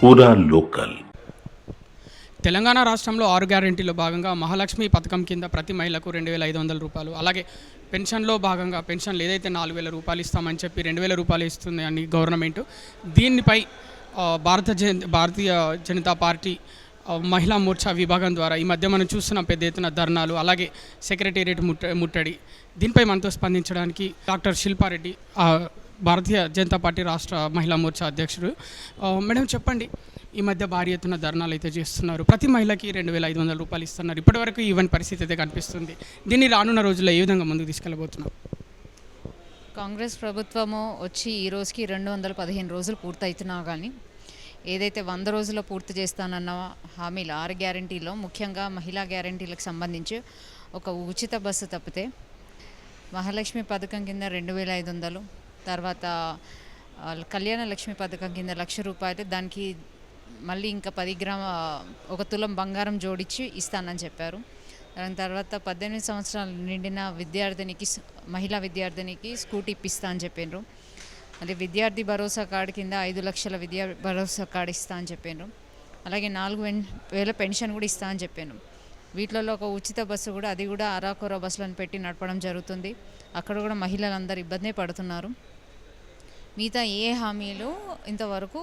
పూరా లోకల్. తెలంగాణ రాష్ట్రంలో 6 గ్యారెంటీలో భాగంగా మహాలక్ష్మి పథకం కింద ప్రతి మహిళకు 2,500 రూపాయలు, అలాగే పెన్షన్లో భాగంగా పెన్షన్లు ఏదైతే 4,000 రూపాయలు ఇస్తామని చెప్పి 2,000 రూపాయలు ఇస్తుంది అని గవర్నమెంట్. దీనిపై భారతీయ జనతా పార్టీ మహిళా మోర్చా విభాగం ద్వారా ఈ మధ్య మనం చూస్తున్న పెద్ద ఎత్తున ధర్నాలు, అలాగే సెక్రటేరియట్ ముట్టడి. దీనిపై మనతో స్పందించడానికి డాక్టర్ శిల్పారెడ్డి, భారతీయ జనతా పార్టీ రాష్ట్ర మహిళా మోర్చా అధ్యక్షుడు. మేడం చెప్పండి, ఈ మధ్య భారీ ఎత్తున ధర్నాలు అయితే చేస్తున్నారు, ప్రతి మహిళకి 2,500 రూపాయలు ఇస్తున్నారు. ఇప్పటివరకు ఈవెన్ పరిస్థితి అయితే కనిపిస్తుంది. దీన్ని రానున్న రోజుల్లో ఏ విధంగా ముందుకు తీసుకెళ్ళబోతున్నారు? కాంగ్రెస్ ప్రభుత్వము వచ్చి ఈ రోజుకి 215 రోజులు పూర్తవుతున్నా కానీ ఏదైతే 100 రోజుల్లో పూర్తి చేస్తానన్న హామీలు 6 గ్యారంటీలో ముఖ్యంగా మహిళా గ్యారంటీలకు సంబంధించి ఒక ఉచిత బస్సు తప్పితే మహాలక్ష్మి పథకం కింద 2,500, తర్వాత కళ్యాణ లక్ష్మి పథకం కింద 1,00,000 రూపాయలు, దానికి మళ్ళీ ఇంకా 10 గ్రామ 1 తులం బంగారం జోడించి ఇస్తానని చెప్పారు. దాని తర్వాత 18 సంవత్సరాలు నిండిన మహిళా విద్యార్థినికి స్కూటీ ఇప్పిస్తా అని చెప్పారు. అది విద్యార్థి భరోసా కార్డు కింద 5 లక్షల విద్యా భరోసా కార్డు ఇస్తా అని చెప్పారు. అలాగే 4,000 పెన్షన్ కూడా ఇస్తా అని చెప్పాను. వీటిలలో ఒక ఉచిత బస్సు కూడా, అది కూడా అరాకొర బస్సులను పెట్టి నడపడం జరుగుతుంది. అక్కడ కూడా మహిళలందరూ ఇబ్బంది పడుతున్నారు. మిగతా ఏ హామీలు ఇంతవరకు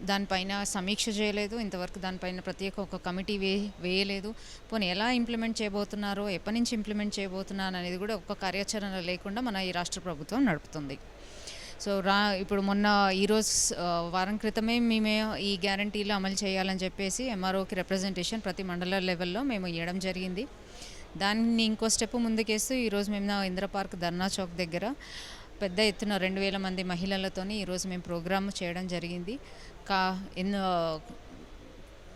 దానిపైన సమీక్ష చేయలేదు, ఇంతవరకు దానిపైన ప్రత్యేక ఒక కమిటీ వేయలేదు. పోనీ ఎలా ఇంప్లిమెంట్ చేయబోతున్నారో, ఎప్పటి నుంచి ఇంప్లిమెంట్ చేయబోతున్నారు అనేది కూడా ఒక కార్యాచరణ లేకుండా మన ఈ రాష్ట్ర ప్రభుత్వం నడుపుతుంది. సో ఇప్పుడు ఈరోజు వారం క్రితమే మేమే ఈ గ్యారంటీలు అమలు చేయాలని చెప్పేసి ఎంఆర్ఓకి రిప్రజెంటేషన్ ప్రతి మండల లెవెల్లో మేము ఇవ్వడం జరిగింది. దాన్ని ఇంకో స్టెప్ ముందుకేస్తూ ఈరోజు మేము ఇందిరా పార్క్ ధర్నా చౌక్ దగ్గర పెద్ద ఎత్తున 2,000 మంది మహిళలతోని ఈరోజు మేము ప్రోగ్రామ్ చేయడం జరిగింది.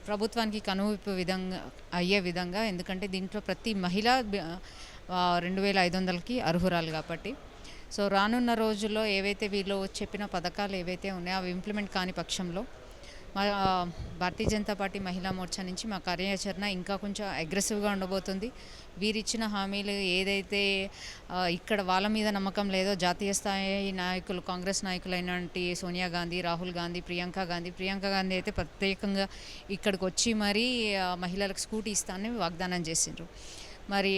ప్రభుత్వానికి కనువిప్పు అయ్యే విధంగా, ఎందుకంటే దీంట్లో ప్రతి మహిళ 2,500కి అర్హురాలు కాబట్టి. సో రానున్న రోజుల్లో ఏవైతే వీళ్ళు చెప్పిన పథకాలు ఏవైతే ఉన్నాయో అవి ఇంప్లిమెంట్ కాని పక్షంలో మా భారతీయ జనతా పార్టీ మహిళా మోర్చా నుంచి మా కార్యాచరణ ఇంకా కొంచెం అగ్రెసివ్గా ఉండబోతుంది. వీరిచ్చిన హామీలు ఏదైతే ఇక్కడ వాళ్ళ మీద నమ్మకం లేదో, జాతీయ స్థాయి నాయకులు, కాంగ్రెస్ నాయకులైనటువంటి సోనియా గాంధీ, రాహుల్ గాంధీ, ప్రియాంక గాంధీ అయితే ప్రత్యేకంగా ఇక్కడికి వచ్చి మరీ మహిళలకు స్కూటీ ఇస్తానని వాగ్దానం చేసిండ్రు. మరి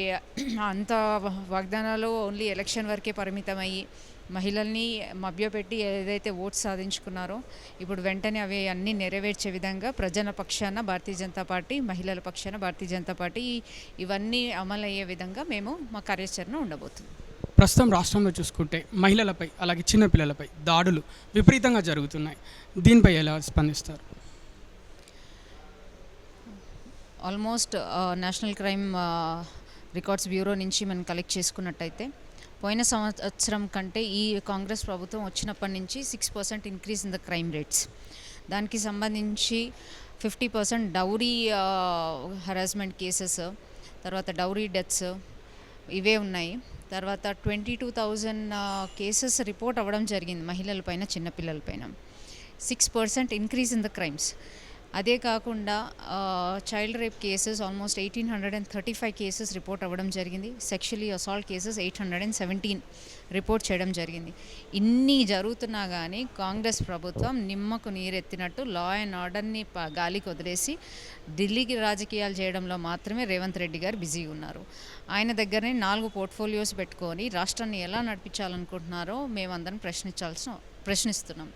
అంత వాగ్దానాలు ఓన్లీ ఎలక్షన్ వరకే పరిమితమయ్యి మహిళల్ని మభ్యపెట్టి ఏదైతే ఓట్స్ సాధించుకున్నారో, ఇప్పుడు వెంటనే అవి అన్నీ నెరవేర్చే విధంగా ప్రజల పక్షాన భారతీయ జనతా పార్టీ, మహిళల పక్షాన భారతీయ జనతా పార్టీ ఇవన్నీ అమలయ్యే విధంగా మేము మా కార్యాచరణ ఉండబోతుంది. ప్రస్తుతం రాష్ట్రంలో చూసుకుంటే మహిళలపై, అలాగే చిన్నపిల్లలపై దాడులు విపరీతంగా జరుగుతున్నాయి. దీనిపై ఎలా స్పందిస్తారు? Almost national crime records bureau నుంచి మనం కలెక్ట్ చేసుకున్నట్టయితే పోయిన సంవత్సరం కంటే ఈ కాంగ్రెస్ ప్రభుత్వం వచ్చినప్పటి నుంచి 6% increase in the crime rates. దానికి సంబంధించి 50% డౌరీ హరాస్మెంట్ కేసెస్, తర్వాత డౌరీ డెత్స్ ఇవే ఉన్నాయి. తర్వాత 22,000 కేసెస్ రిపోర్ట్ అవ్వడం జరిగింది మహిళలపైన, చిన్నపిల్లలపైన. 6% ఇంక్రీజ్ ఇన్ ద క్రైమ్స్. అదే కాకుండా child rape cases almost 1,835 cases report అవ్వడం జరిగింది. సెక్షువల్లీ అసాల్ట్ కేసెస్ 817 రిపోర్ట్ చేయడం జరిగింది. ఇన్ని జరుగుతున్నా కానీ కాంగ్రెస్ ప్రభుత్వం నిమ్మకు నీరెత్తినట్టు లా అండ్ ఆర్డర్ని గాలికి వదిలేసి ఢిల్లీకి రాజకీయాలు చేయడంలో మాత్రమే రేవంత్ రెడ్డి గారు బిజీగా ఉన్నారు. ఆయన దగ్గరనే 4 పోర్ట్ఫోలియోస్ పెట్టుకొని రాష్ట్రాన్ని ఎలా నడిపించాలనుకుంటున్నారో మేమందరం ప్రశ్నిస్తున్నాం.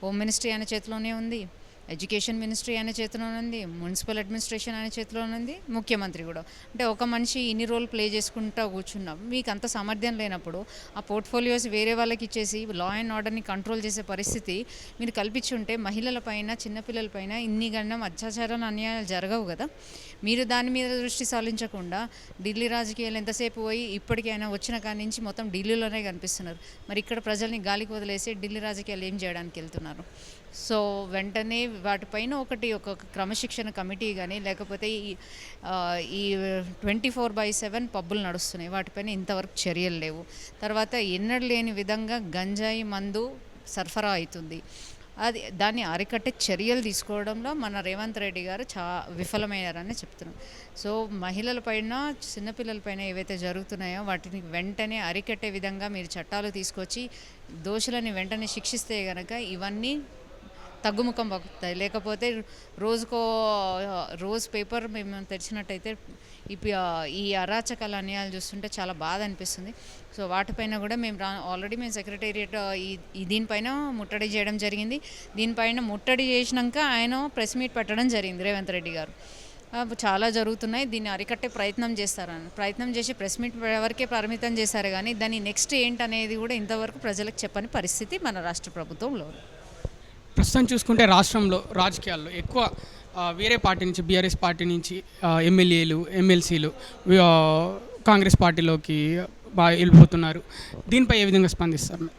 హోమ్ మినిస్ట్రీ ఆయన చేతిలోనే ఉంది, ఎడ్యుకేషన్ మినిస్ట్రీ ఆయన చేతిలోనే ఉంది, మున్సిపల్ అడ్మినిస్ట్రేషన్ ఆయన చేతిలోనే ఉంది, ముఖ్యమంత్రి కూడా. అంటే ఒక మనిషి ఇన్ని రోల్ ప్లే చేసుకుంటూ కూర్చున్నాం. మీకు అంత సామర్థ్యం లేనప్పుడు ఆ పోర్ట్ఫోలియోస్ వేరే వాళ్ళకి ఇచ్చేసి లా అండ్ ఆర్డర్ని కంట్రోల్ చేసే పరిస్థితి మీరు కల్పించుంటే మహిళలపైన, చిన్నపిల్లలపైన ఇన్ని గణం అత్యాచారాలు, అన్యాయాలు జరగవు కదా. మీరు దాని మీద దృష్టి సారించకుండా ఢిల్లీ రాజకీయాలు ఎంతసేపు పోయి ఇప్పటికీ ఆయన వచ్చిన కాడి నుంచి మొత్తం ఢిల్లీలోనే కనిపిస్తున్నారు. మరి ఇక్కడ ప్రజల్ని గాలికి వదిలేసి ఢిల్లీ రాజకీయాలు ఏం చేయడానికి వెళ్తున్నారు? సో వెంటనే వాటిపైన ఒక క్రమశిక్షణ కమిటీ కానీ, లేకపోతే ఈ 24/7 పబ్బులు నడుస్తున్నాయి, వాటిపైన ఇంతవరకు చర్యలు లేవు. తర్వాత ఎన్నడూ లేని విధంగా గంజాయి మందు సరఫరా అవుతుంది. దాన్ని అరికట్టే చర్యలు తీసుకోవడంలో మన రేవంత్ రెడ్డి గారు విఫలమయ్యారని చెప్తున్నాం. సో మహిళలపైన, చిన్నపిల్లలపైన ఏవైతే జరుగుతున్నాయో వాటిని వెంటనే అరికట్టే విధంగా మీరు చట్టాలు తీసుకొచ్చి దోషులని వెంటనే శిక్షిస్తే కనుక ఇవన్నీ తగ్గుముఖం పక్కుతాయి. లేకపోతే రోజుకో రోజు పేపర్ మేము తెరిచినట్టయితే ఈ అరాచకాల అన్యాయాలు చూస్తుంటే చాలా బాధ అనిపిస్తుంది. సో వాటిపైన కూడా మేము ఆల్రెడీ మేము సెక్రటేరియట్ దీనిపైన ముట్టడి చేయడం జరిగింది. దీనిపైన ముట్టడి చేసినాక ఆయన ప్రెస్ మీట్ పెట్టడం జరిగింది రేవంత్ రెడ్డి గారు. చాలా జరుగుతున్నాయి, దీన్ని అరికట్టే ప్రయత్నం చేసి ప్రెస్ మీట్ వరకే పరిమితం చేశారు, కానీ దాని నెక్స్ట్ ఏంటనేది కూడా ఇంతవరకు ప్రజలకు చెప్పని పరిస్థితి మన రాష్ట్ర ప్రభుత్వంలో. ప్రస్తుతం చూసుకుంటే రాష్ట్రంలో రాజకీయాల్లో ఎక్కువ వేరే పార్టీ నుంచి బీఆర్ఎస్ పార్టీ నుంచి ఎమ్మెల్యేలు ఎమ్మెల్సీలు కాంగ్రెస్ పార్టీలోకి బాగా వెళ్ళిపోతున్నారు. దీనిపై ఏ విధంగా స్పందిస్తారు?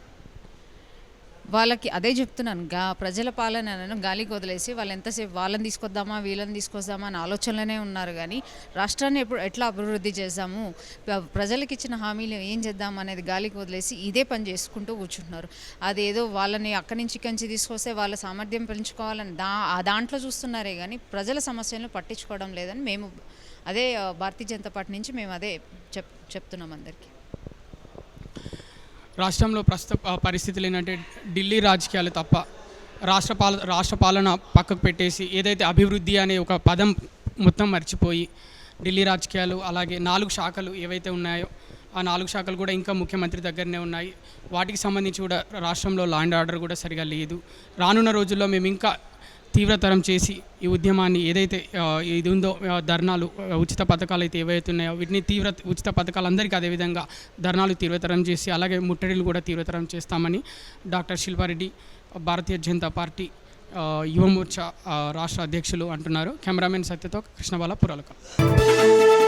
వాళ్ళకి అదే చెప్తున్నాను, ప్రజల పాలనను గాలికి వదిలేసి వాళ్ళు ఎంతసేపు వాళ్ళని తీసుకొద్దామా వీళ్ళని తీసుకొద్దామా అని ఆలోచనలోనే ఉన్నారు. కానీ రాష్ట్రాన్ని ఎట్లా అభివృద్ధి చేద్దాము, ప్రజలకు ఇచ్చిన హామీలు ఏం చేద్దాం అనేది గాలికి వదిలేసి ఇదే పని చేసుకుంటూ కూర్చుంటున్నారు. అదేదో వాళ్ళని అక్కడి నుంచి ఇక్కడి నుంచి తీసుకొస్తే వాళ్ళ సామర్థ్యం పెంచుకోవాలని దాంట్లో చూస్తున్నారే కానీ ప్రజల సమస్యలను పట్టించుకోవడం లేదని మేము అదే భారతీయ జనతా పార్టీ నుంచి మేము అదే చెప్తున్నాం అందరికీ. రాష్ట్రంలో ప్రస్తుత పరిస్థితులు ఏంటంటే ఢిల్లీ రాజకీయాలు తప్ప రాష్ట్ర పాలన పక్కకు పెట్టేసి ఏదైతే అభివృద్ధి అనే ఒక పదం మొత్తం మర్చిపోయి ఢిల్లీ రాజకీయాలు, అలాగే 4 శాఖలు ఏవైతే ఉన్నాయో ఆ 4 శాఖలు కూడా ఇంకా ముఖ్యమంత్రి దగ్గరనే ఉన్నాయి. వాటికి సంబంధించి కూడా రాష్ట్రంలో లా అండ్ ఆర్డర్ కూడా సరిగా లేదు. రానున్న రోజుల్లో మేము ఇంకా తీవ్రతరం చేసి ఈ ఉద్యమాన్ని ఏదైతే ఇది ఉందో ధర్నాలు, ఉచిత పథకాలు అయితే ఏవైతే ఉన్నాయో వీటిని ఉచిత పథకాలు అందరికీ అదేవిధంగా ధర్నాలు తీవ్రతరం చేసి అలాగే ముట్టడిలు కూడా తీవ్రతరం చేస్తామని డాక్టర్ శిల్పారెడ్డి భారతీయ జనతా పార్టీ యువమోర్చా రాష్ట్ర అధ్యక్షులు అంటున్నారు. కెమెరామెన్ సత్యతో కృష్ణబాల పురాలకల్.